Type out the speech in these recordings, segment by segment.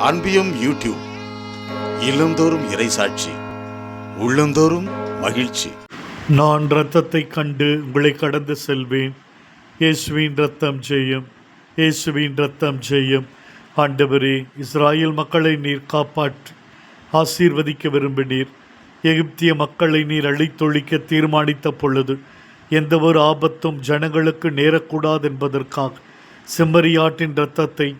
அன்பியும் YouTube இல்லந்தோறும் இறைசாட்சி, உள்ளந்தோறும் மகிழ்ச்சி. நான் இரத்தத்தை கண்டு உங்களை கடந்து செல்வேன். இயேசுவின் இரத்தம் ஜெயம், இயேசுவின் இரத்தம் ஜெயம். ஆண்டவரே, இஸ்ராயேல் மக்களை நீர் காப்பாற்றி ஆசீர்வதிக்க விரும்பினீர். எகிப்திய மக்களை நீர் அழித்தொழிக்க தீர்மானித்த பொழுது எந்த ஒரு ஆபத்தும் ஜனங்களுக்கு நேரக்கூடாது என்பதற்காக செம்மறியாட்டின் இரத்தத்தை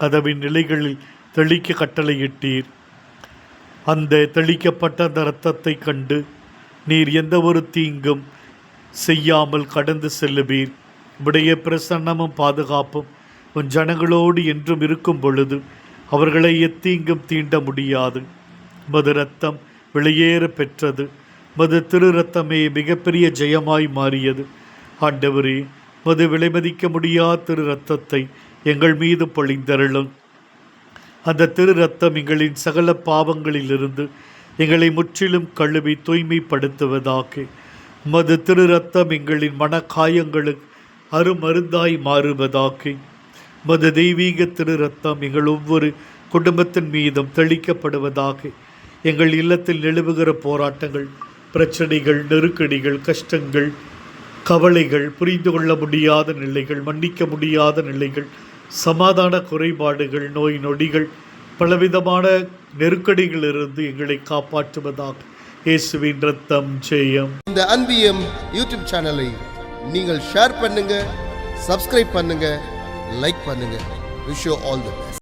அதவின் நிலைகளில் தெளிக்க கட்டளையிட்டீர். அந்த தெளிக்கப்பட்ட அந்த இரத்தத்தை கண்டு நீர் எந்த ஒரு தீங்கும் செய்யாமல் கடந்து செல்லுவீர். உடைய பிரசன்னமும் பாதுகாப்பும் உன் ஜனங்களோடு என்றும் இருக்கும் பொழுது அவர்களை எத்தீங்கும் தீண்ட முடியாது. மது இரத்தம் வெளியேற பெற்றது. மது திரு இரத்தமே மிகப்பெரிய ஜெயமாய் மாறியது. ஆண்டவரே, மது விலைமதிக்க முடியாத திரு இரத்தத்தை எங்கள் மீது பொழிந்தருளும். அந்த திரு இரத்தம் எங்களின் சகல பாவங்களிலிருந்து எங்களை முற்றிலும் கழுவி தூய்மைப்படுத்துவதாக. மது திரு இரத்தம் எங்களின் மனக்காயங்களுக்கு அருமருந்தாய் மாறுவதாக. மது தெய்வீக திரு இரத்தம் எங்கள் ஒவ்வொரு குடும்பத்தின் மீதும் தெளிக்கப்படுவதாக. எங்கள் இல்லத்தில் நிலவுகிற போராட்டங்கள், பிரச்சனைகள், நெருக்கடிகள், கஷ்டங்கள், கவலைகள், புரிந்து கொள்ள முடியாத நிலைகள், மன்னிக்க முடியாத நிலைகள், சமாதான குறைபாடுகள், நோய் நொடிகள், பலவிதமான நெருக்கடிகளிலிருந்து எங்களை காப்பாற்றுவதாக. இயேசுவின் இரத்தம் ஜெயம். இந்த அன்பியம் யூடியூப் சேனலை நீங்கள் ஷேர் பண்ணுங்க, சப்ஸ்கிரைப் பண்ணுங்க, லைக் பண்ணுங்க. Wish you all the best.